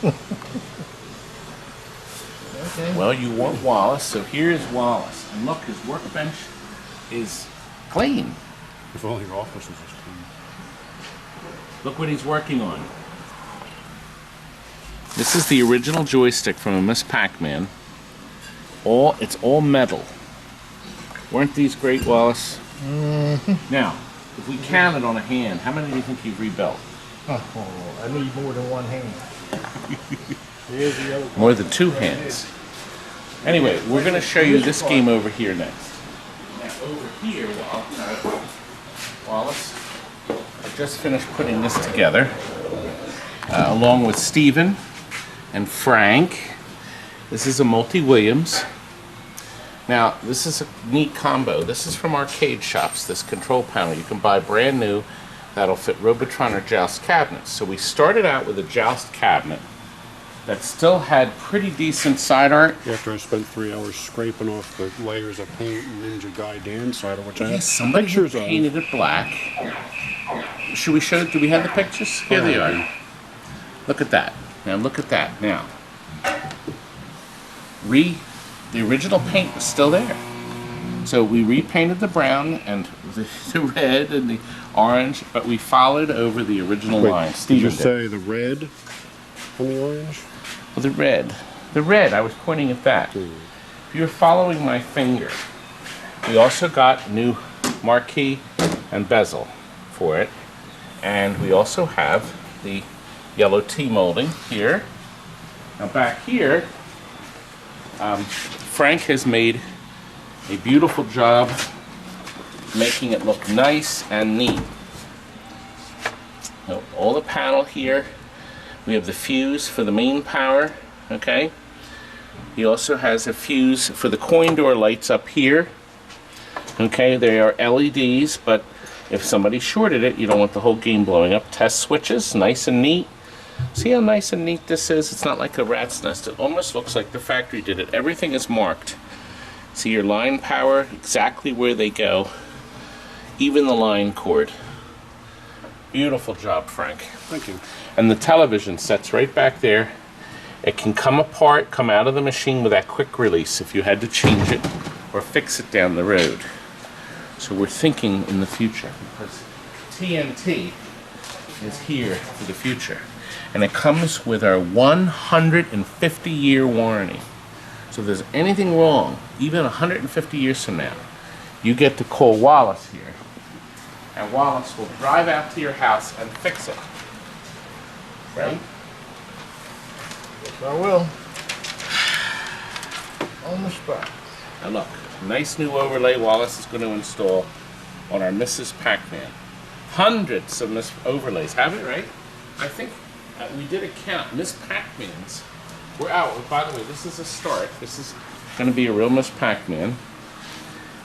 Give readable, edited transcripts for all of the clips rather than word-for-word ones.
Okay. Well, you want Wallace, so here's Wallace. And look, his workbench is clean. If only your office was just clean. Look what he's working on. This is the original joystick from a Miss Pac-Man. It's all metal. Weren't these great, Wallace? Mm-hmm. Now, if we counted on a hand, how many do you think you've rebuilt? Oh, I need more than one hand. Here's the other one. More than two hands. Anyway, we're going to show you this game over here next. Now, over here, Wallace, I just finished putting this together, along with Steven and Frank. This is a Multi-Williams. Now, this is a neat combo. This is from arcade shops, this control panel. You can buy brand new that'll fit Robotron or Joust cabinets. So we started out with a Joust cabinet that still had pretty decent side art. After I spent 3 hours scraping off the layers of paint and Ninja Guy Dan side, which I have Somebody pictures of. painted it black. Should we show? Do we have the pictures? Here they are. Look at that. Now look at that. Now, the original paint was still there. So we repainted the brown and the red and the orange, but we followed over the original line. Did you say the red and the orange? Well, the red, I was pointing at that. If you're following my finger, we also got new marquee and bezel for it. And we also have the yellow T molding here. Now back here, Frank has made a beautiful job making it look nice and neat. Now, all the panel here, we have the fuse for the main power, okay? He also has a fuse for the coin door lights up here. Okay, they are LEDs, but if somebody shorted it, you don't want the whole game blowing up. Test switches, nice and neat. See how nice and neat this is? It's not like a rat's nest. It almost looks like the factory did it. Everything is marked. See your line power, exactly where they go. Even the line cord. Beautiful job, Frank. Thank you. And the television set's right back there. It can come apart, come out of the machine with that quick release if you had to change it or fix it down the road. So we're thinking in the future because TNT is here for the future. And it comes with our 150-year warranty. So if there's anything wrong, even 150 years from now, you get to call Wallace here. And Wallace will drive out to your house and fix it. Right? Yes, I will. On the spot. Now look, nice new overlay Wallace is going to install on our Mrs. Pac-Man. Hundreds of Miss overlays. Have it, right? I think we did a count. Miss Pac-Mans were out. By the way, this is a start. This is going to be a real Miss Pac-Man.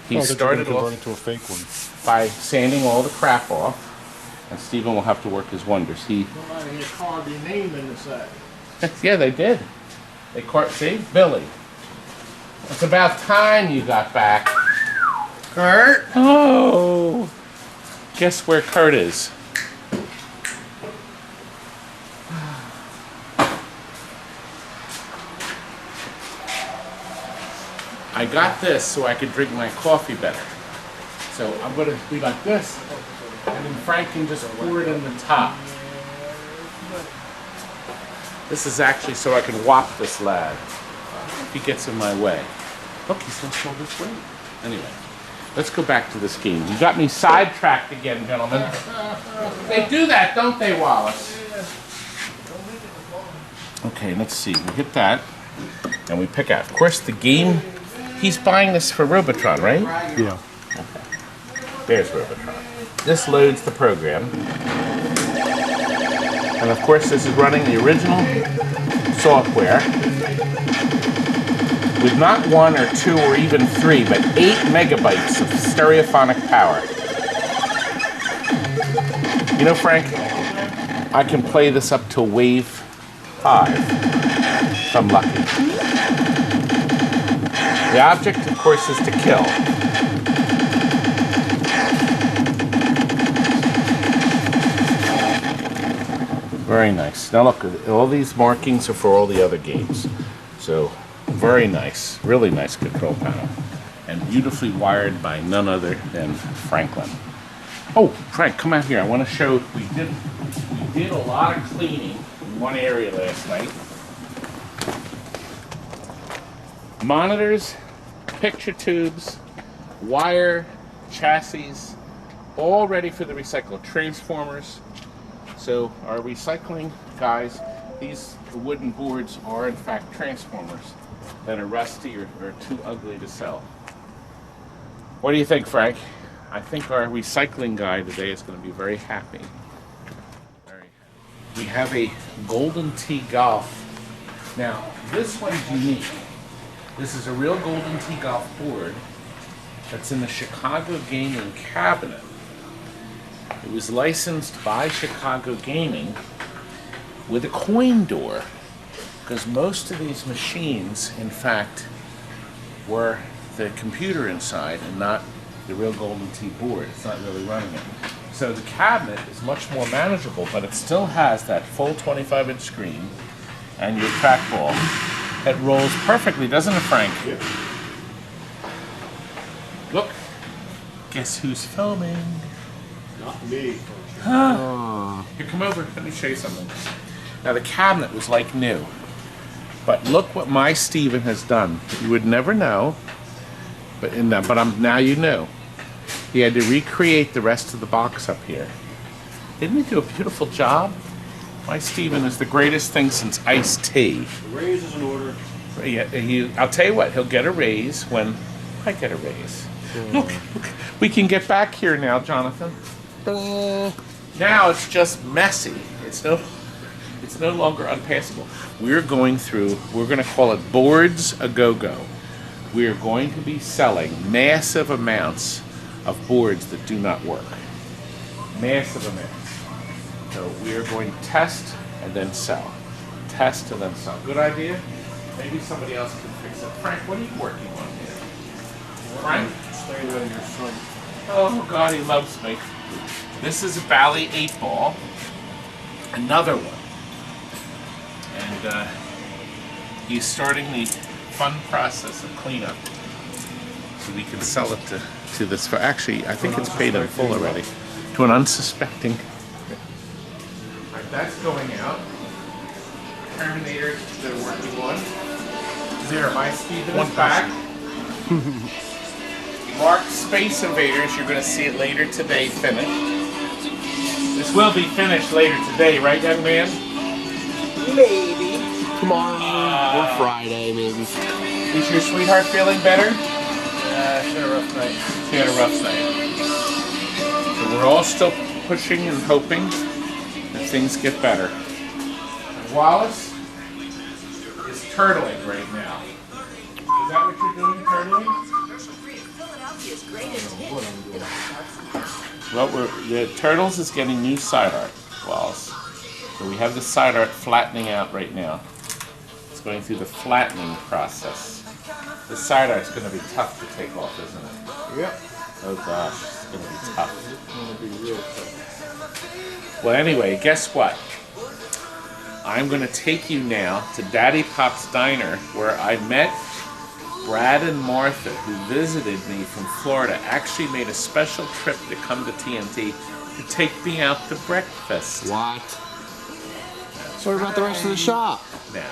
He started off to a fake one by sanding all the crap off, and Steven will have to work his wonders. Somebody had carved your name in the side. Yeah, they did. They see, Billy. It's about time you got back. Kurt? Oh, guess where Kurt is? I got this so I could drink my coffee better. So I'm going to be like this, and then Frank can just pour it in the top. This is actually so I can whop this lad if he gets in my way. Look, he's going to pull this way. Anyway, let's go back to this game. You got me sidetracked again, gentlemen. They do that, don't they, Wallace? Okay, let's see. We hit that, and we pick out. Of course, the game. He's buying this for Robotron, right? Yeah. Okay. There's Robotron. This loads the program. And of course, this is running the original software with not 1 or 2 or even 3, but 8 megabytes of stereophonic power. You know, Frank, I can play this up to wave 5 if I'm lucky. The object, of course, is to kill. Very nice. Now look, all these markings are for all the other games. So, very nice. Really nice control panel. And beautifully wired by none other than Franklin. Oh, Frank, come out here. I want to show, we did a lot of cleaning in one area last night. Monitors, picture tubes, wire, chassis, all ready for the recycle. Transformers. So our recycling guys, these wooden boards are in fact transformers that are rusty or too ugly to sell. What do you think, Frank? I think our recycling guy today is going to be very happy. We have a Golden Tee Golf. Now, this one's unique. This is a real Golden Tee Golf board that's in the Chicago Gaming cabinet. It was licensed by Chicago Gaming with a coin door, because most of these machines, in fact, were the computer inside and not the real Golden Tee board. It's not really running it. So the cabinet is much more manageable, but it still has that full 25-inch screen and your trackball. It rolls perfectly, doesn't it, Frank? Yeah. Look, guess who's filming? Not me. Here, come over. Let me show you something. Now the cabinet was like new, but look what my Steven has done. You would never know, but now you know. He had to recreate the rest of the box up here. Didn't he do a beautiful job? My Steven is the greatest thing since iced tea. The raise is in order. Yeah, I'll tell you what, he'll get a raise when I get a raise. Look, we can get back here now, Jonathan. Now it's just messy. It's no longer unpassable. We're going to call it Boards A Go-Go. We are going to be selling massive amounts of boards that do not work. Massive amounts. So we are going to test and then sell. Test and then sell. Good idea? Maybe somebody else can fix it. Frank, what are you working on here? Frank? Stay there, your son. Oh God, he loves me. This is a Bally 8-ball. Another one. And he's starting the fun process of cleanup so we can sell it to this. For actually, I think it's paid in full already. To an unsuspecting. Alright, that's going out. Terminator they're working on. There, my Steven is back. Mark Space Invaders, you're going to see it later today finished. This will be finished later today, right, young man? Maybe. Tomorrow or Friday, maybe. Is your sweetheart feeling better? She had a rough night. She had a rough night. So we're all still pushing and hoping that things get better. And Wallace is turtling right now. Is that what you're doing, turtling? Well, the Turtles is getting new side art, Wallace. So we have the side art flattening out right now. It's going through the flattening process. The side art's going to be tough to take off, isn't it? Yep. Oh gosh, it's going to be tough. It's going to be real tough. Well, anyway, guess what? I'm going to take you now to Daddy Pop's Diner, where I met Brad and Martha, who visited me from Florida, actually made a special trip to come to TNT to take me out to breakfast. What? So what about the rest of the shop? Now,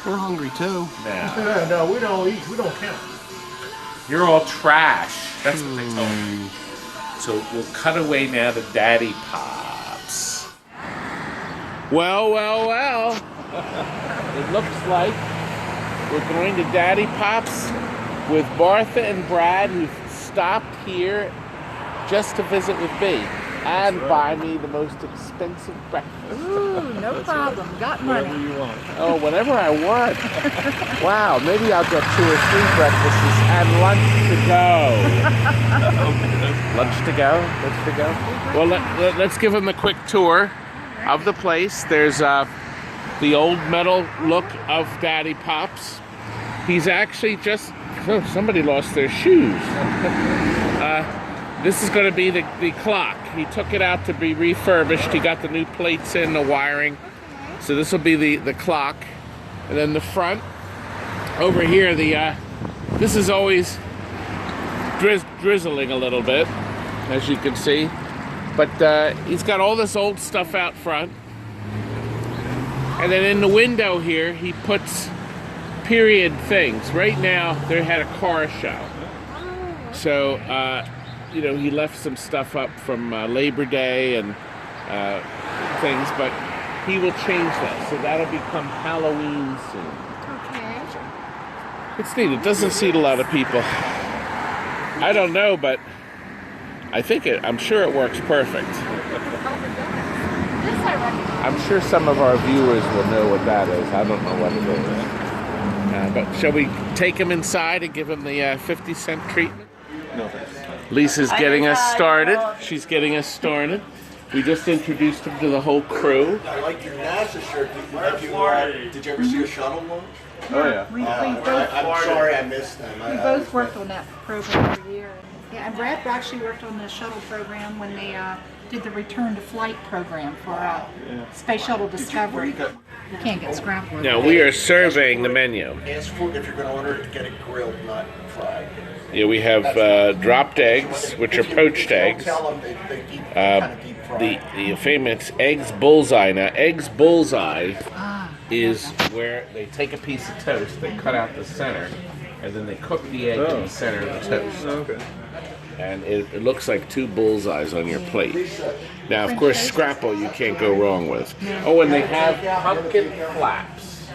We're hungry too. now, No, we don't eat. We don't count. you're all trash. That's what they told me. So we'll cut away now to Daddy Pop's. Well, well, well. It looks like we're going to Daddy Pop's with Martha and Brad, who stopped here just to visit with me and buy me the most expensive breakfast. Ooh, no problem. Got money. Whatever you want. Oh, whatever I want. Wow, maybe I'll get 2 or 3 breakfasts and lunch to go. Lunch to go? Lunch to go? Well, let's give them a quick tour of the place. There's the old metal look of Daddy Pop's. He's actually just... Oh, somebody lost their shoes. This is going to be the clock. He took it out to be refurbished. He got the new plates in, the wiring. So this will be the clock. And then the front, over here, this is always drizzling a little bit, as you can see. But he's got all this old stuff out front. And then in the window here, he puts period things. Right now, they had a car show. So, you know, he left some stuff up from Labor Day and things, but he will change that. So that'll become Halloween soon. Okay. It's neat. It doesn't seat a lot of people. I don't know, but I'm sure it works perfect. This I recognize. I'm sure some of our viewers will know what that is. I don't know what it is. But shall we take him inside and give him the 50-cent treatment? No thanks. Lisa's getting us started. She's getting us started. We just introduced him to the whole crew. I like your NASA shirt. Did you ever see a shuttle launch? Oh yeah. We I'm both sorry I missed them. we both worked on that program for a year. Yeah, and Brad actually worked on the shuttle program when they did the return to flight program for Space Shuttle Discovery. You can't get scrambled. Now we are surveying the menu. Ask for if you're going to order it to get it grilled, not fried. Yeah, we have dropped eggs, which are poached eggs. Tell them they deep, kind of deep fried. The famous eggs bullseye. Now, eggs bullseye is where they take a piece of toast, they cut out the center, and then they cook the egg in the center of the toast. Okay. And it looks like two bullseyes on your plate. Now, of course, scrapple you can't go wrong with. Oh, and they have pumpkin flaps.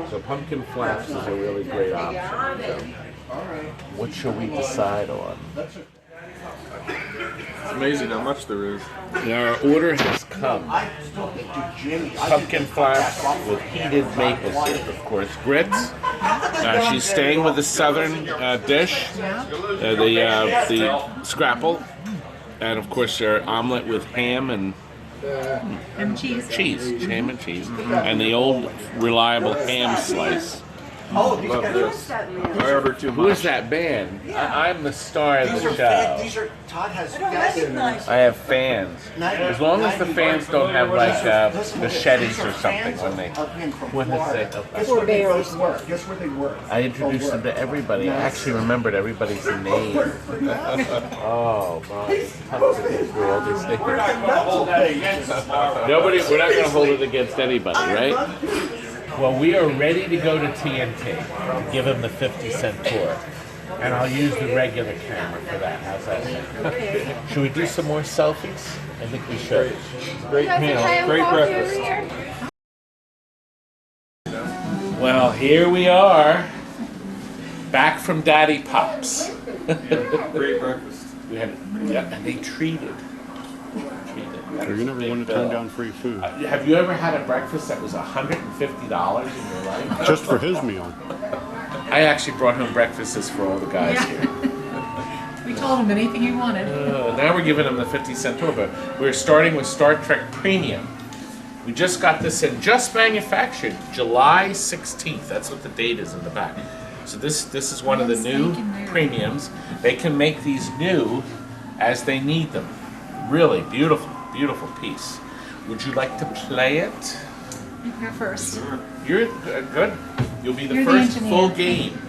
So pumpkin flaps is a really great option. So, what shall we decide on? It's amazing how much there is. Now, our order has come. Pumpkin flaps with heated maple syrup, of course. Grits. She's staying with the southern dish, the scrapple, and of course our omelet with ham and cheese. Ham and cheese, and the old reliable ham slice. Oh, Love this. I ordered too much. Who is that band? I'm the star of the show. These are Todd has. I have fans. As long as the fans don't have like machetes or something when they. What is it? Guess where they both work. Guess where they work. I introduced them to everybody. I actually remembered everybody's name. Oh, my. Tough to get through all these things. Nobody, we're not going to hold it against anybody, right? Well, we are ready to go to TNT. Give him the 50-cent tour. And I'll use the regular camera for that. How's that? Should we do some more selfies? I think we should. Great meal. Great breakfast. Well, here we are. Back from Daddy Pop's. Great breakfast. We had, and they treated. You never want to turn down free food. Have you ever had a breakfast that was $150 in your life? Just for his meal. I actually brought home breakfasts for all the guys here. We told him anything he wanted. Now we're giving them the 50-cent tour, but we're starting with Star Trek Premium. We just got this in, just manufactured, July 16th. That's what the date is in the back. So this is one of the new premiums. They can make these new as they need them. Really beautiful, beautiful piece. Would you like to play it? You can go first. You're good. You'll be the You're the first engineer. full game.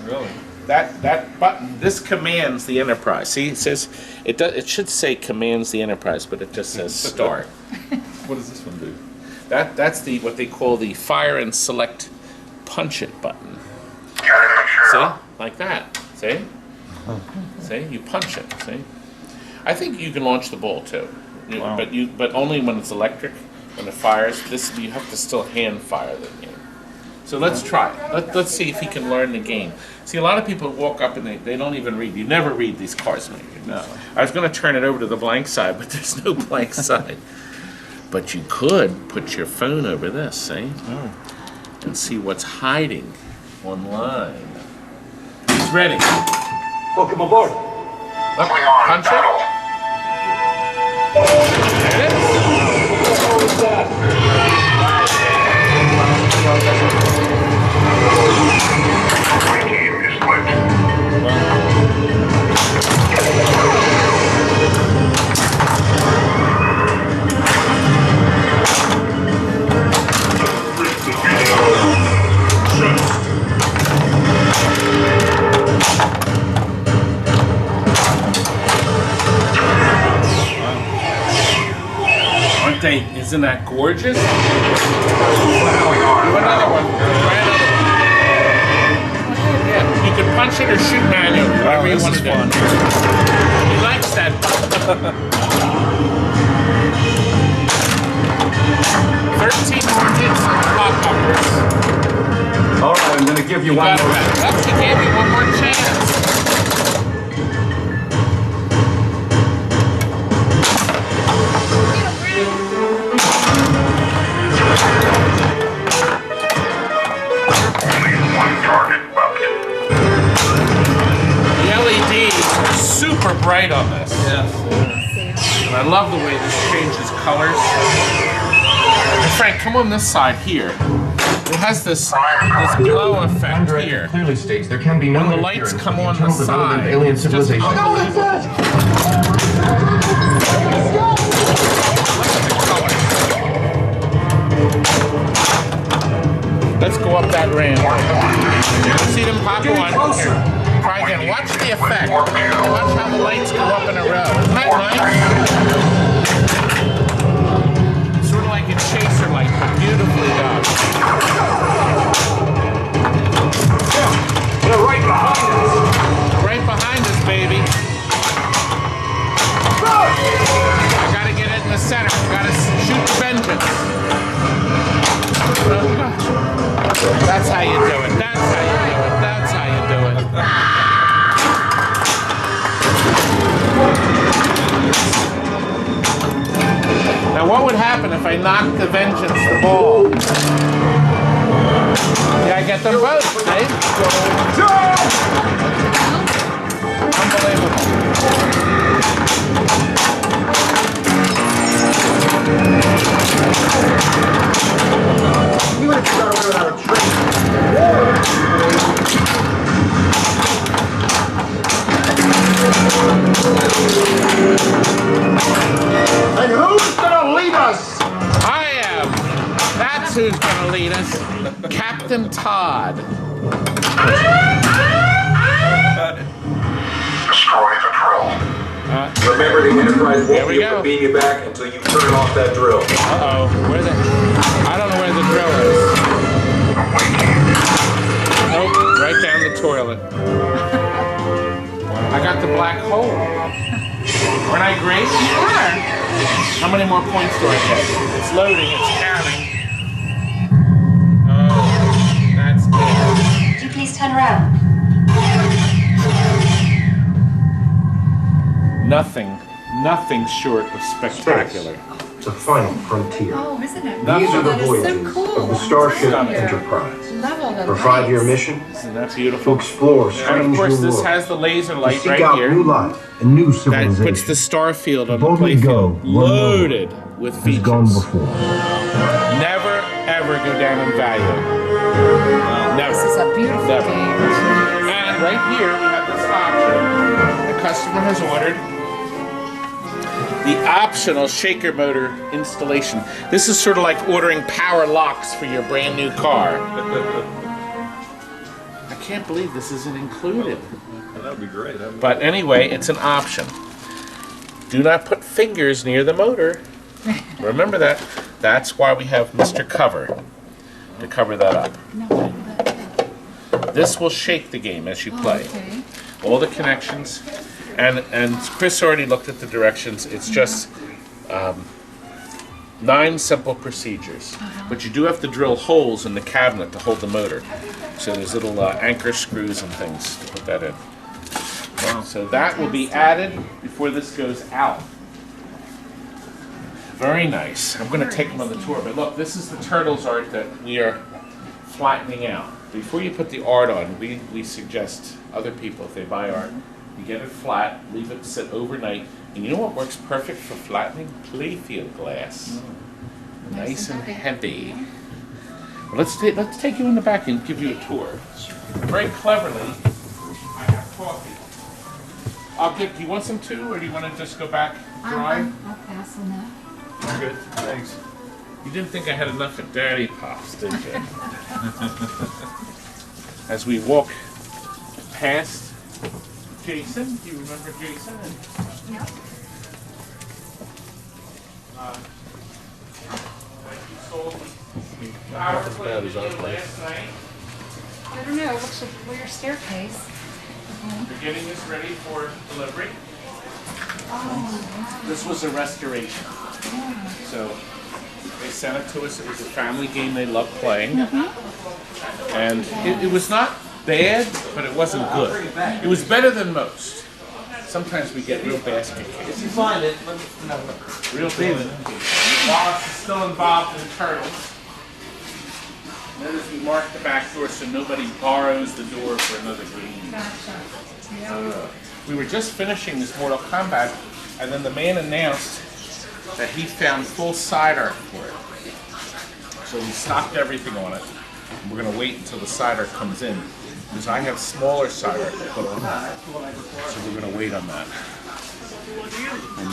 Really? That button, this commands the Enterprise. See, it says it should say commands the Enterprise, but it just says start. What does this one do? That's what they call the fire and select punch it button. See? Like that. See? See? You punch it. See? I think you can launch the ball too. Wow. But only when it's electric. When it fires, you have to still hand fire the game. So let's try it. Let's see if he can learn the game. See, a lot of people walk up and they don't even read. You never read these cards. No. I was going to turn it over to the blank side, but there's no blank side. But you could put your phone over this, see? Oh. And see what's hiding online. He's ready. Welcome aboard. Look, punch it. There it is. Isn't that gorgeous? Do another one. Try another one. Yeah, you can punch it or shoot manually, whatever you want to do. He likes that. 13 more hits on the pop bumpers. All right, I'm gonna give you one more. Oops, he gave me one more chance. The LEDs are super bright on this. Yes. And I love the way this changes colors. And Frank, come on this side here. It has this glow effect here. Clearly states there can be no When the lights interference come with on the internal development of side, alien it's just civilization. unbelievable. Look at the color. Let's go up that ramp. See them pop on? Here. Try again. Watch the effect. Watch how the lights go up in a row. Isn't that nice? Sort of like a chaser light, but beautifully done. They're right behind us. Right behind us, baby. I gotta get it in the center. Gotta shoot the vengeance. Oh gosh. That's how you do it. That's how you do it. That's how you do it. Now what would happen if I knocked the vengeance the ball? Yeah, I get them both, see? Unbelievable. You would have got away without a trick. And who's gonna lead us? I am. That's who's gonna lead us. Captain Todd. Destroy the drill. Remember, the Enterprise There won't we be able go. to beam you back until you turn off that drill. Uh-oh. Where the... I don't know where the drill is. Nope. Right down the toilet. I got the black hole. Weren't I great? You are. How many more points do I get? It's loading. It's counting. Oh, that's good. Could you please turn around? Nothing short of spectacular. The final frontier. Oh, isn't it? These are the That is so voyages cool. of the Starship Love Enterprise. all the Her 5-year lights. mission Isn't that to beautiful? explore And strange of course, new this worlds, has the laser to light seek right out here. new life and new That civilization. puts the star field on the Boldly go, playfield. one more Loaded with has features. gone before. Never, ever go down in value. Never. This is a beautiful Never. game. And right here, we have this option. The customer has ordered the optional shaker motor installation. This is sort of like ordering power locks for your brand new car. I can't believe this isn't included. That would be great. But anyway, it's an option. Do not put fingers near the motor. Remember that. That's why we have Mr. Cover to cover that up. No, This will shake the game as you play. okay. All the connections, and Chris already looked at the directions. It's just 9 simple procedures, but you do have to drill holes in the cabinet to hold the motor. So there's little anchor screws and things to put that in. So that will be added before this goes out. Very nice. I'm going to take them on the tour, but look, this is the Turtles art that we are flattening out. Before you put the art on, we suggest other people, if they buy art, you get it flat, leave it sit overnight, and you know what works perfect for flattening? Playfield glass. Nice and heavy. Well, let's take you in the back and give you a tour. Very cleverly, I have coffee. Do you want some too, or do you want to just go back dry? I'll pass on that. Good, thanks. You didn't think I had enough at Daddy Pops, did you? As we walk past Jason, do you remember Jason? Yep. sold power as bad as our place. last night. I don't know, it looks like a weird staircase. We're getting this ready for delivery. Oh, This was a restoration. So they sent it to us. It was a family game they loved playing. And it was not bad, but it wasn't good. It was better than most. Sometimes we get real basket cases. If you find it, let me know. Real bad. Wallace is still involved in turtles. Notice we marked the back door so nobody borrows the door for another game. gotcha. Yeah. We were just finishing this Mortal Kombat, and then the man announced that he found full side art for it. So we stopped everything on it. We're going to wait until the side art comes in, because I have smaller side art to put on that. So we're going to wait on that. And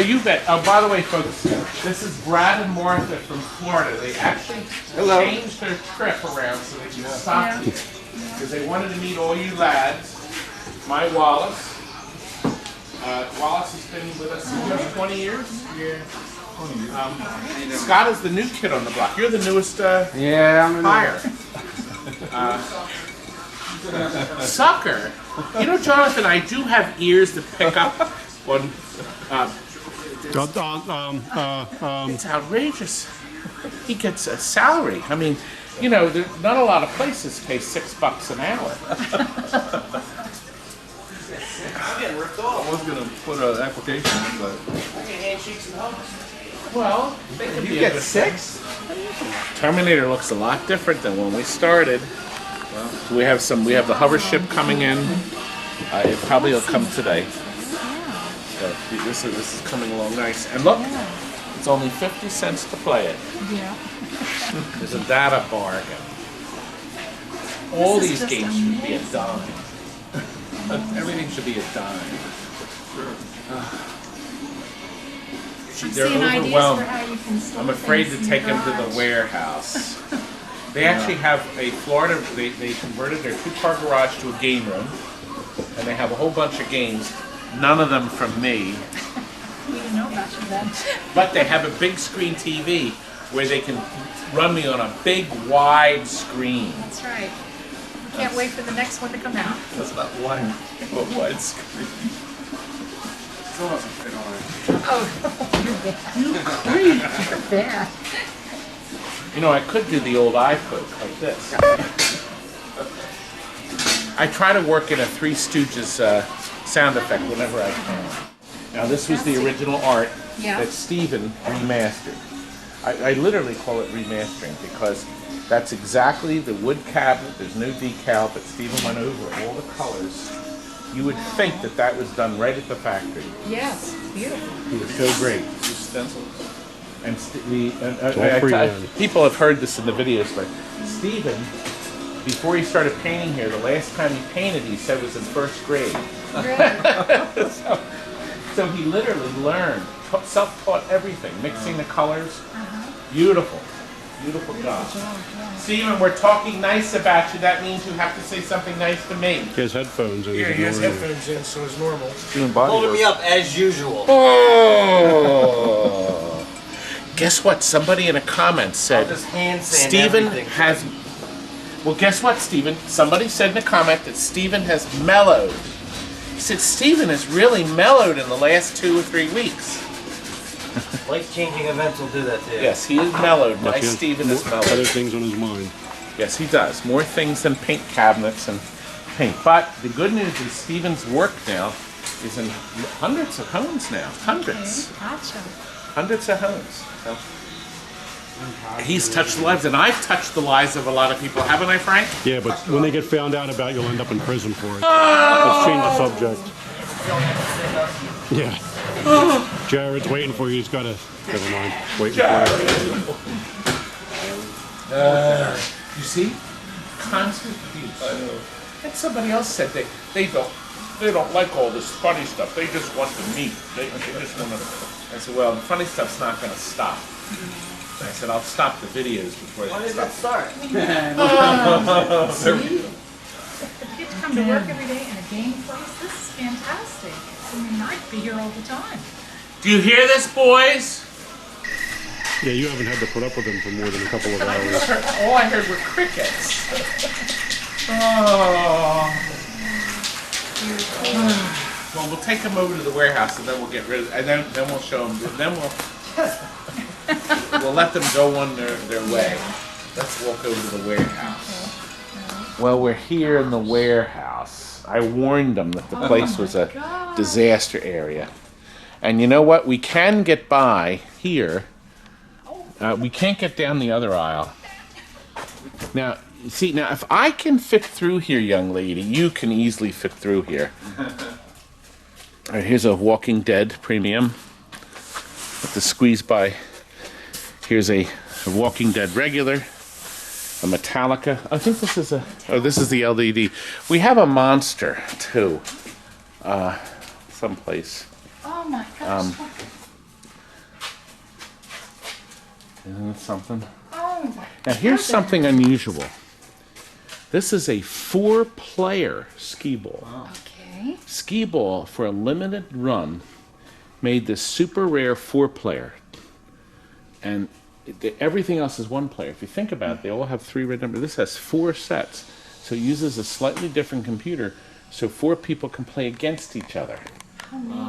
you bet. Oh, by the way, folks, this is Brad and Martha from Florida. They actually changed their trip around so they could stop here, because they wanted to meet all you lads. My Wallace. Wallace has been with us for 20 years. Yeah. Scott is the new kid on the block. You're the newest hire. Sucker. You know, Jonathan, I do have ears to pick up on. It's outrageous. He gets a salary. I mean, you know, not a lot of places pay $6 an hour. I'm getting ripped off. I was gonna put an application in, but I get handshakes and hugs. Well, they could You be get a good 6? Terminator looks a lot different than when we started. We have the hover ship coming in. It probably will come today. So this is coming along nice. And look, it's only 50 cents to play it. Yeah. Isn't that a bargain? All these games should be a dime. Everything should be a dime. I'm They're seeing ideas overwhelmed. for how you can store I'm afraid to things in take your them to garage. the warehouse. They actually have a Florida, they converted their 2-car garage to a game room, and they have a whole bunch of games, none of them from me, We didn't know about you then. but they have a big screen TV where they can run me on a big wide screen. That's right. We can't wait for the next one to come out. that's not wide, but widescreen. Still doesn't fit on it. Oh, you're bad. You're bad. You know, I could do the old eye poke like this. I try to work in a Three Stooges sound effect whenever I can. Now this was the original art Yeah. that Steven remastered. I literally call it remastering because that's exactly the wood cabinet. There's no decal, but Steven went over all the colors. You would think that that was done right at the factory. Yes, beautiful. He was so great. Stencils. And all freehand. people have heard this in the videos, but Steven, before he started painting here, the last time he painted, he said was in first grade. Really? So he literally learned, self-taught everything, mixing the colors. Beautiful. Beautiful job. Steven, we're talking nice about you. That means you have to say something nice to me. He has headphones in. Here, he has headphones in, so it's normal. Doing body Holding work. me up as usual. Oh! Guess what? Somebody in a comment said Just hand sand Steven everything. has. Well, guess what, Steven? Somebody said in a comment that Steven has mellowed. He said Steven has really mellowed in the last 2 or 3 weeks. Life-changing events will do that to you. Yes, he is mellowed. My He has Steven is other mellowed. things on his mind. Yes, he does. More things than paint cabinets and paint. But the good news is Steven's work now is in hundreds of homes now. Hundreds. Okay, gotcha. Hundreds of homes. So, he's touched the lives, and I've touched the lives of a lot of people, haven't I, Frank? Yeah, but when they get found out about, you'll end up in prison for it. Let's change the subject. Yeah. Jared's waiting for you. He's got to. Never mind. Waiting for you. You see? Constant abuse. I know. And somebody else said they don't like all this funny stuff. They just want the meat. They just want to. I said, well, the funny stuff's not going to stop. I said, I'll stop the videos before When they did that stop. start? See? You get to come to work every day in a game place. This is fantastic. I mean, I'd be here all the time. Do you hear this, boys? Yeah, you haven't had to put up with them for more than a couple of hours. All I heard were crickets. Oh. Well, we'll take them over to the warehouse, and then we'll get rid of. And then we'll show them. Then we'll let them go on their way. Let's walk over to the warehouse. Well, we're here in the warehouse. I warned them that the place was a disaster area. And you know what? We can get by here. We can't get down the other aisle. Now, see, now if I can fit through here, young lady, you can easily fit through here. All right, here's a Walking Dead premium with the squeeze by. Here's a Walking Dead regular, a Metallica. I think this is this is the LDD. We have a Monster too, someplace. Oh my gosh. Isn't it something? Oh my Now here's something unusual. This is a 4-player skee ball. Okay. Skee ball for a limited run made this super rare 4-player, and everything else is 1-player. If you think about it, they all have 3 red numbers. This has 4 sets, so it uses a slightly different computer, so 4 people can play against each other.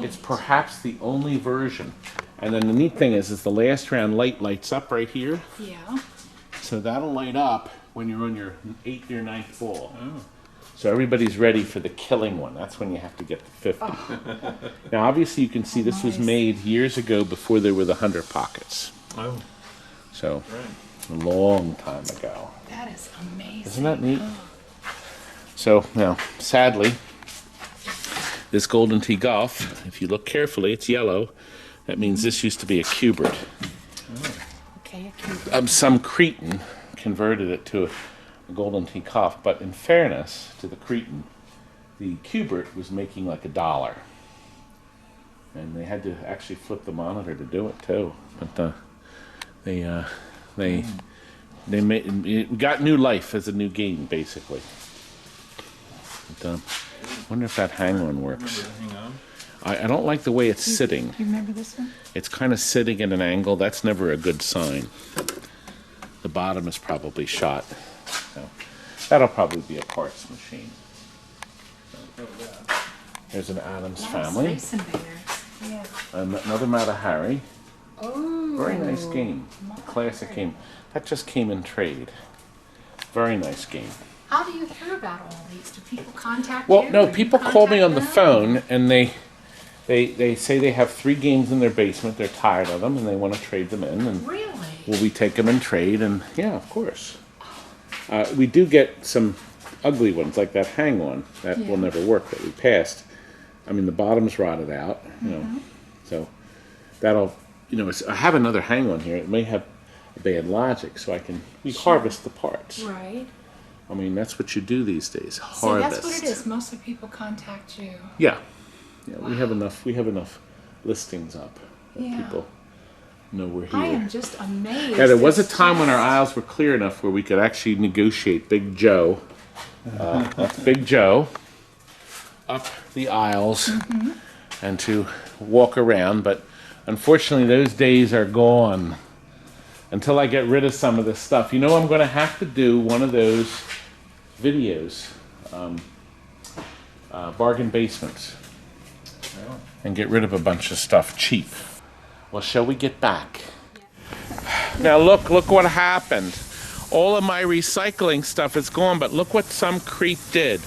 It's perhaps the only version. And then the neat thing is the last round light lights up right here. Yeah. So that'll light up when you're on your 8th or 9th ball. So everybody's ready for the killing one. That's when you have to get the 50. Now obviously you can see this was made years ago before there were the 100 pockets. Oh. So a long time ago. That is amazing. Isn't that neat? So now, sadly, this Golden Tee Golf, if you look carefully, it's yellow. That means this used to be a Cubert. Okay, a cube. Some cretin converted it to a Golden Tee Golf, but in fairness to the cretin, the Cubert was making like $1. And they had to actually flip the monitor to do it too. But they made it got new life as a new game, basically. But, I wonder if that hang-on works. I don't like the way it's sitting. You remember this one? It's kind of sitting at an angle. That's never a good sign. The bottom is probably shot. So that'll probably be a parts machine. There's an Addams Family. Space Invaders. Yeah. Another Mata Hari. Oh. Very nice game. A classic game. That just came in trade. Very nice game. How do you hear about all these? Do people contact Well, you? no, Or you people call me on the contact phone and they say they have 3 games in their basement. They're tired of them and they want to trade them in. And Really? will we take them in trade? And yeah, of course. We do get some ugly ones like that hang-on that will never work that we passed. I mean, the bottom's rotted out, you know. So that'll, you know, I have another hang-on here. It may have a bad logic, so we harvest the parts. Right. I mean, that's what you do these days. See, Harvest. that's what it is. Mostly people contact you. Yeah. Yeah, we have enough listings up that Yeah. people know we're here. I am just amazed. Yeah, there was a It's time when our just- aisles were clear enough where we could actually negotiate Big Joe. That's Big Joe up the aisles and to walk around, but unfortunately those days are gone until I get rid of some of this stuff. You know, I'm going to have to do one of those videos, bargain basements, and get rid of a bunch of stuff cheap. Well, shall we get back? Now look what happened. All of my recycling stuff is gone, but look what some creep did.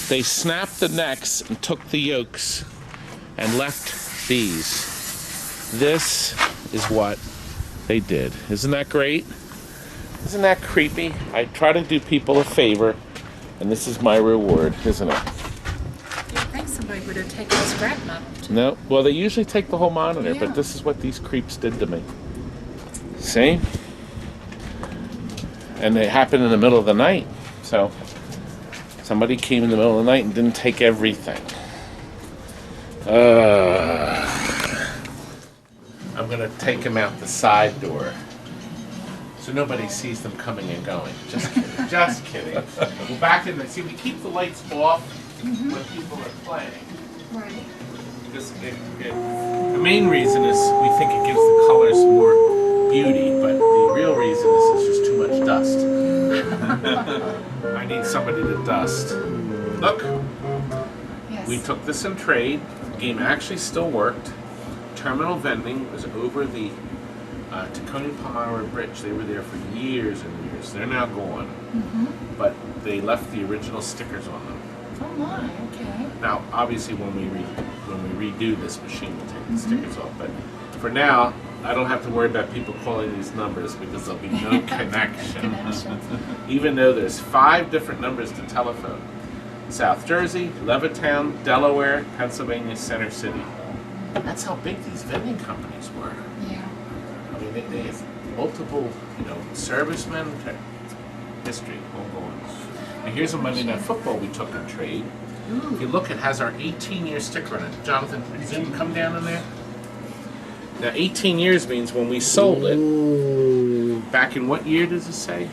They snapped the necks and took the yolks and left these. This is what they did. Isn't that great? Isn't that creepy? I try to do people a favor, and this is my reward, isn't it? I think somebody would have taken a scrap metal. No, well, they usually take the whole monitor, but this is what these creeps did to me. See? And it happened in the middle of the night. So somebody came in the middle of the night and didn't take everything. I'm going to take them out the side door so nobody sees them coming and going. Just kidding. Just kidding. Well, back in the... See, we keep the lights off when people are playing. Right. Because the main reason is we think it gives the colors more beauty, but the real reason is there's just too much dust. I need somebody to dust. Look, Yes. we took this in trade. The game actually still worked. Terminal vending was over the Taconic Palmyra Bridge. They were there for years and years. They're now gone, but they left the original stickers on them. Oh my, okay. Now, obviously, when we redo this machine, we'll take the stickers off. But for now, I don't have to worry about people calling these numbers because there'll be no connection. Even though there's 5 different numbers to telephone: South Jersey, Levittown, Delaware, Pennsylvania, Center City. That's how big these vending companies were. Yeah. I mean, they have multiple, servicemen. History, all going. And here's a Monday Night Football we took in trade. If you look, it has our 18-year sticker on it. Jonathan, zoom, come down in there. Now, 18 years means when we sold it, back in what year does it say?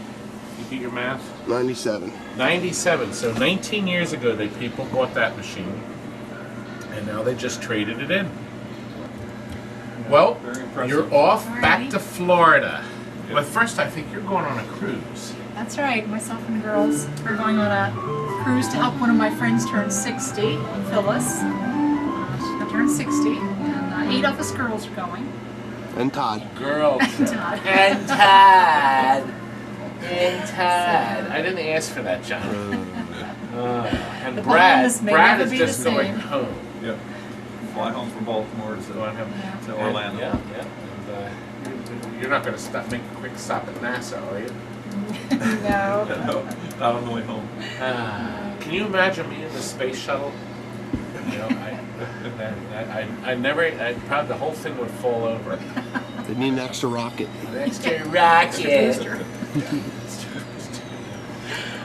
You do your math? 97. 97. So 19 years ago, people bought that machine, and now they just traded it in. Well, you're off back to Florida. But first, I think you're going on a cruise. That's right. Myself and the girls are going on a cruise to help one of my friends turn 60, Phyllis. She's going to turn 60, and 8 of us girls are going. And Todd. Girl. Todd. And Todd. And Todd. I didn't ask for that, John. And The Brad. bonus may Brad never is be just the going same. home. Yep. Fly home from Baltimore to Orlando. Yeah. And, you're not going to make a quick stop at NASA, are you? No. No, not on the way home. Can you imagine me in the space shuttle? I probably the whole thing would fall over. They need an extra rocket. Extra rocket.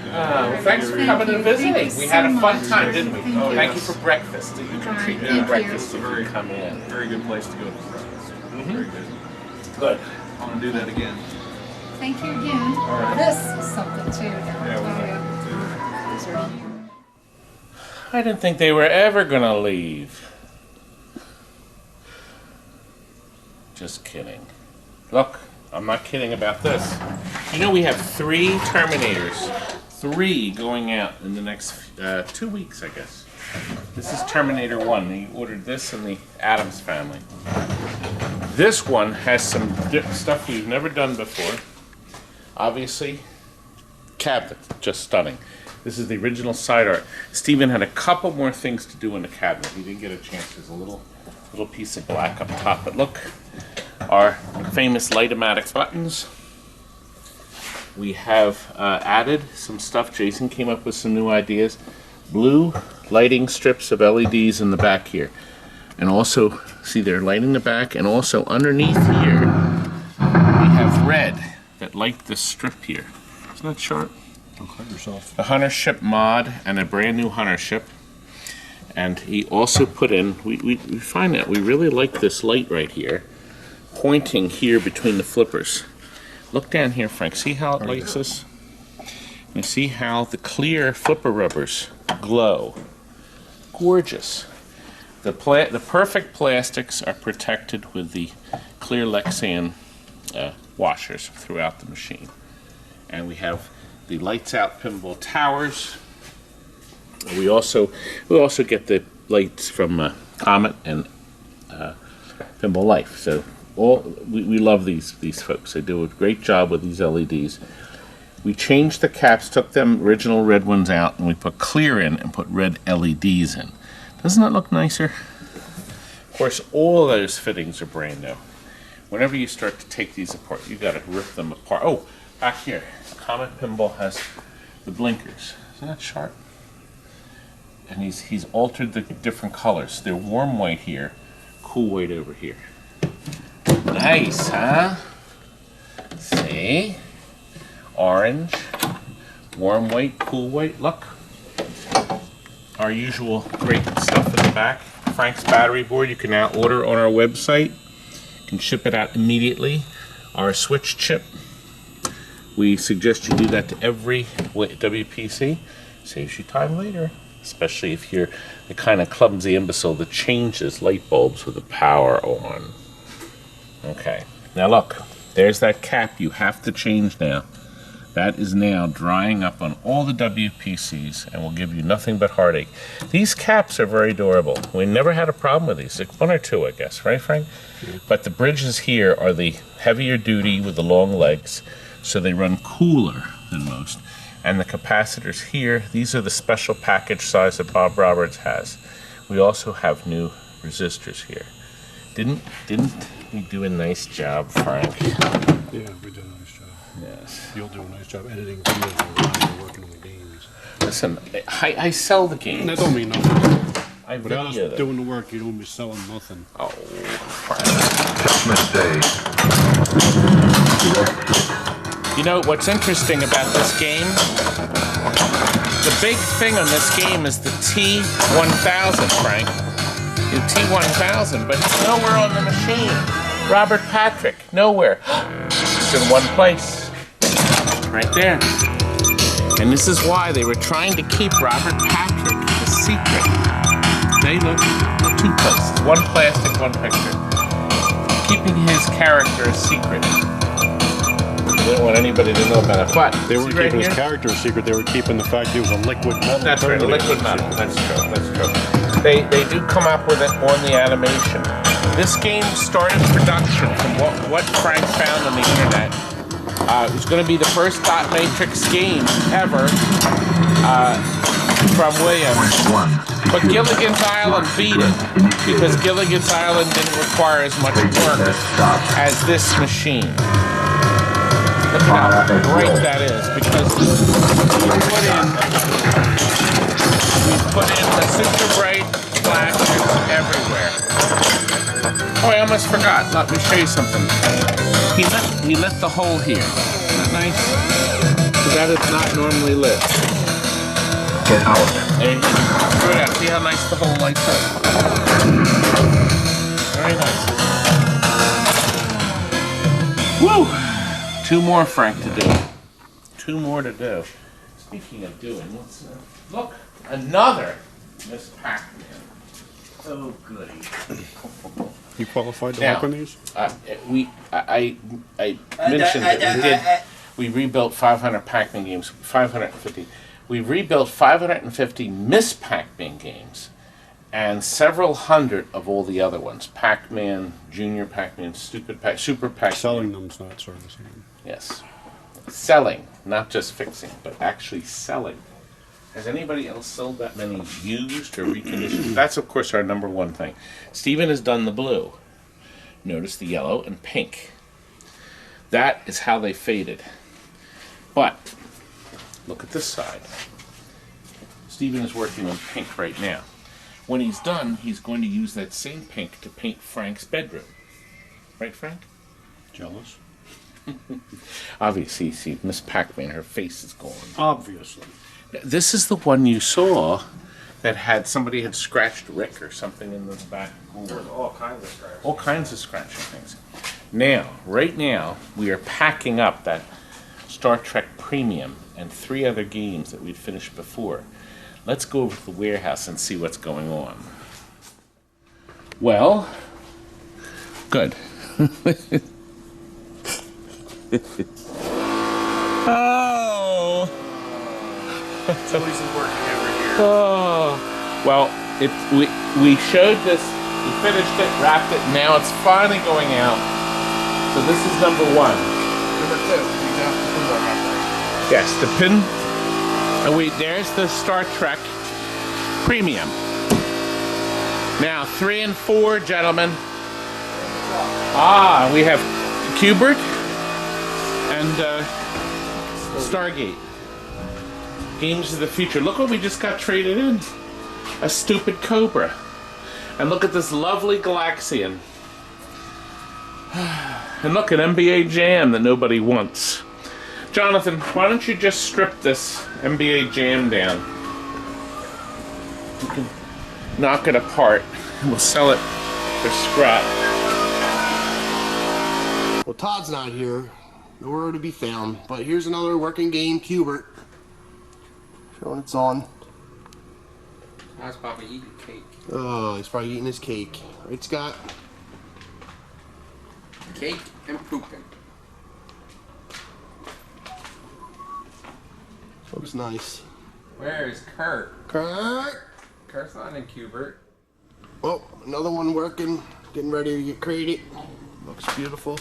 Well, thanks for coming and visiting. We had a fun time, didn't we? Thank you for breakfast. You can treat me to breakfast if you come in. Very good place to go to breakfast. Very good. Good. I want to do that again. Thank you again. This is something too. I didn't think they were ever gonna leave. Just kidding. Look, I'm not kidding about this. We have 3 Terminators. 3 going out in the next 2 weeks, I guess. This is Terminator 1. He ordered this in the Addams family. This one has some stuff we've never done before. Obviously, cabinet, just stunning. This is the original side art. Steven had a couple more things to do in the cabinet. He didn't get a chance. There's a little piece of black up top. But look, our famous Light-O-Matic buttons. We have added some stuff. Jason came up with some new ideas. Blue lighting strips of LEDs in the back here. And also, see, they're lighting the back, and also underneath here, we have red that light this strip here. Isn't that sharp? Don't cut yourself. The Hunter ship mod and a brand new Hunter ship. And he also put in, we find that we really like this light right here, pointing here between the flippers. Look down here, Frank. See how it lights this? And see how the clear flipper rubbers glow. Gorgeous. The perfect plastics are protected with the clear Lexan washers throughout the machine. And we have the lights out pinball towers. We also get the lights from Comet and Pinball Life. So we love these folks. They do a great job with these LEDs. We changed the caps, took them original red ones out, and we put clear in and put red LEDs in. Doesn't that look nicer? Of course, all those fittings are brand new. Whenever you start to take these apart, you got to rip them apart. Oh, back here, Comet Pinball has the blinkers. Isn't that sharp? And he's altered the different colors. They're warm white here, cool white over here. Nice, huh? See? Orange, warm white, cool white. Look. Our usual great stuff in the back. Frank's battery board you can now order on our website. You can ship it out immediately. Our switch chip. We suggest you do that to every WPC. Saves you time later. Especially if you're the kind of clumsy imbecile that changes light bulbs with the power on. Okay. Now look. There's that cap you have to change now. That is now drying up on all the WPCs and will give you nothing but heartache. These caps are very durable. We never had a problem with these. Like 1 or 2, I guess, right, Frank? Yeah. But the bridges here are the heavier duty with the long legs, so they run cooler than most. And the capacitors here, these are the special package size that Bob Roberts has. We also have new resistors here. Didn't we do a nice job, Frank? Yeah, we did a nice job. Yes. You'll do a nice job editing videos while you're working on the games. Listen, I sell the games. That don't mean nothing. Without us doing the work, you don't be selling nothing. Oh, Frank. Judgment Day. You know what's interesting about this game? The big thing on this game is the T1000, Frank. The T1000, but it's nowhere on the machine. Robert Patrick, nowhere. It's in one place. Right there. And this is why they were trying to keep Robert Patrick a secret. They look 2 places. 1 plastic, 1 picture. Keeping his character a secret. They didn't want anybody to know about it. But they weren't keeping his character a secret. They were keeping the fact he was a liquid metal. That's right, a liquid metal. That's true. That's true. They do come up with it on the animation. This game started production from what Frank found on the internet. It was going to be the first dot matrix game ever from Williams. But Gilligan's Island beat it because Gilligan's Island didn't require as much work as this machine. Look at how great that is, because we put in the super bright flashes everywhere. Oh, I almost forgot. Let me show you something. He lit the hole here. Isn't that nice? So that is not normally lit. Get out. There you go. Screw it out. See how nice the hole lights up? Very nice. Woo! 2 more, Frank, to do. 2 more to do. Speaking of doing, let's look, another Miss Pac-Man. Oh, goody. You qualified to work on these? I mentioned that we rebuilt 500 Pac-Man games, 550. We rebuilt 550 Miss Pac-Man games, and several hundred of all the other ones. Pac-Man, Junior Pac-Man, Super Pac-Man. Selling them's not servicing them. Yes. Selling, not just fixing, but actually selling. Has anybody else sold that many used or reconditioned? That's, of course, our number 1 thing. Stephen has done the blue. Notice the yellow and pink. That is how they faded. But, look at this side. Stephen is working on pink right now. When he's done, he's going to use that same pink to paint Frank's bedroom. Right, Frank? Jealous? Obviously, see, Miss Pac-Man, her face is gone. Obviously. This is the one you saw that had somebody had scratched Rick or something in the back. There's all kinds of scratches. All kinds of scratching things. Now, right now, we are packing up that Star Trek Premium and 3 other games that we'd finished before. Let's go over to the warehouse and see what's going on. Well, good. Oh! Somebody's working over here. Oh! Well, we showed this, we finished it, wrapped it, now it's finally going out. So this is number 1. Number 2, we got the pinball wrapper. Yes, the pin. And there's the Star Trek Premium. Now 3 and 4, gentlemen. We have Kubert and Stargate. Games of the future. Look what we just got traded in. A stupid Cobra. And look at this lovely Galaxian. And look, an NBA Jam that nobody wants. Jonathan, why don't you just strip this NBA Jam down? You can knock it apart and we'll sell it for scrap. Well, Todd's not here. Nowhere to be found. But here's another working game, Kubert. Showing it's on. I was probably eating cake. Oh, he's probably eating his cake. Right, Scott? Cake and pooping. Looks nice. Where is Kurt? Kurt! Kurt's not in Cubert. Oh, another one working, getting ready to get created. Looks beautiful.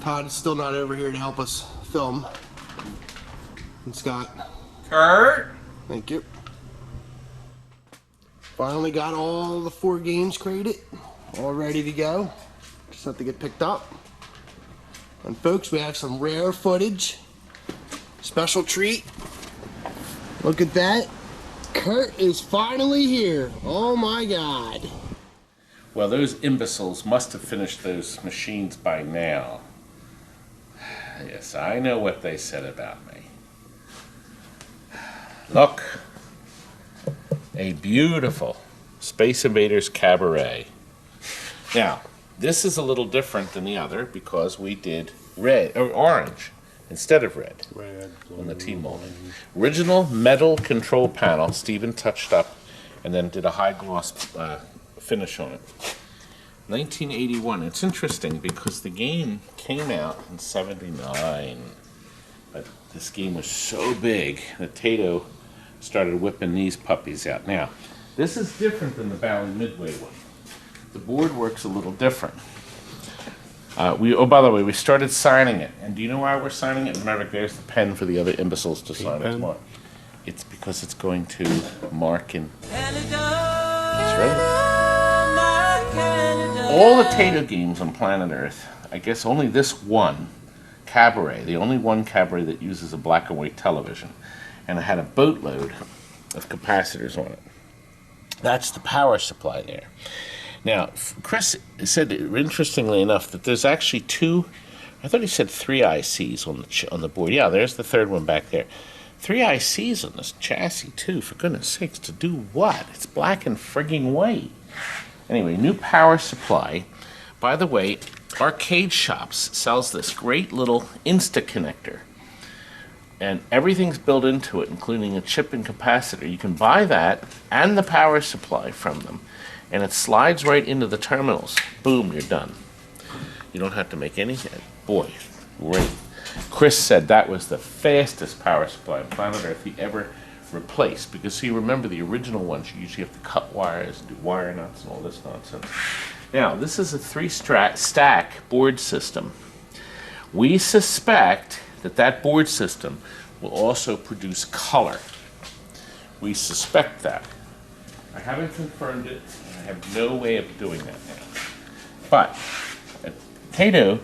Todd is still not over here to help us film. And Scott. Kurt! Thank you. Finally got all the 4 games created, all ready to go. Just have to get picked up. And folks, we have some rare footage. Special treat. Look at that. Kurt is finally here. Oh my God. Well, those imbeciles must have finished those machines by now. Yes, I know what they said about me. Look. A beautiful Space Invaders Cabaret. Now, this is a little different than the other because we did red or orange instead of red on the T-molding. Original metal control panel, Stephen touched up and then did a high gloss finish on it. 1981. It's interesting because the game came out in '79, but this game was so big that Tato started whipping these puppies out. Now, this is different than the Bally Midway one. The board works a little different. Oh, by the way, we started signing it. And do you know why we're signing it? Remember, there's the pen for the other imbeciles to sign it tomorrow. It's because it's going to mark in. That's right. All the Tato games on planet Earth, I guess only this one, Cabaret, the only one Cabaret that uses a black and white television. And it had a boatload of capacitors on it. That's the power supply there. Now, Chris said, interestingly enough, that there's actually 2, I thought he said 3 ICs on the board. Yeah, there's the third one back there. 3 ICs on this chassis, too, for goodness sakes, to do what? It's black and frigging white. Anyway, new power supply. By the way, Arcade Shops sells this great little Insta connector. And everything's built into it, including a chip and capacitor. You can buy that and the power supply from them. And it slides right into the terminals. Boom, you're done. You don't have to make anything. Boy, great. Chris said that was the fastest power supply on planet Earth he ever replaced. Because, see, remember the original ones, you usually have to cut wires, do wire nuts and all this nonsense. Now, this is a 3-stack board system. We suspect that board system will also produce color. We suspect that. I haven't confirmed it, and I have no way of doing that now. But Tato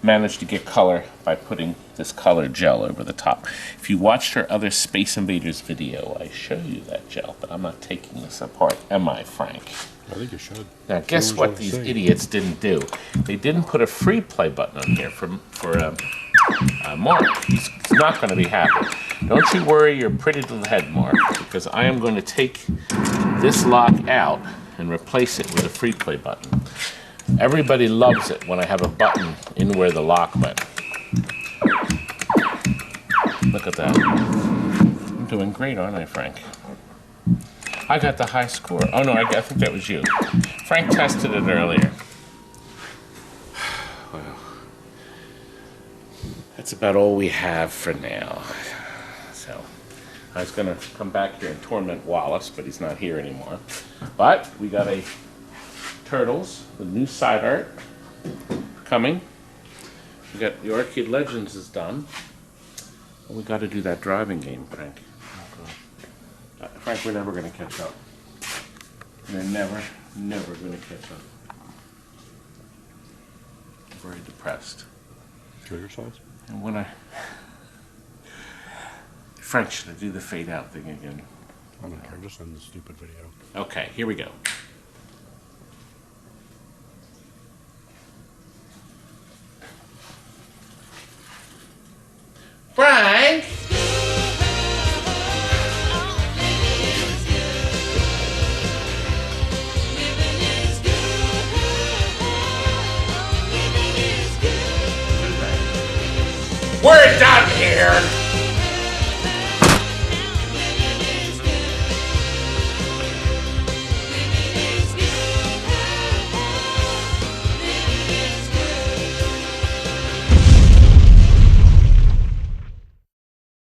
managed to get color by putting this color gel over the top. If you watched her other Space Invaders video, I show you that gel, but I'm not taking this apart, am I, Frank? I think you should. Now, guess what these idiots didn't do? They didn't put a free play button on here for Mark. He's not going to be happy. Don't you worry your pretty little head, Mark, because I am going to take this lock out and replace it with a free play button. Everybody loves it when I have a button in where the lock went. Look at that. I'm doing great, aren't I, Frank? I got the high score. Oh, no, I think that was you. Frank tested it earlier. Well, that's about all we have for now. So, I was going to come back here and torment Wallace, but he's not here anymore. But we got a Turtles, the new side art coming. We got the Arcade Legends is done. And we got to do that driving game, Frank. Frank, we're never going to catch up. We're never going to catch up. I'm very depressed. Trigger size? And when Frank, should I do the fade out thing again? I don't care, just end the stupid video. Okay, here we go. Frank! We're done here!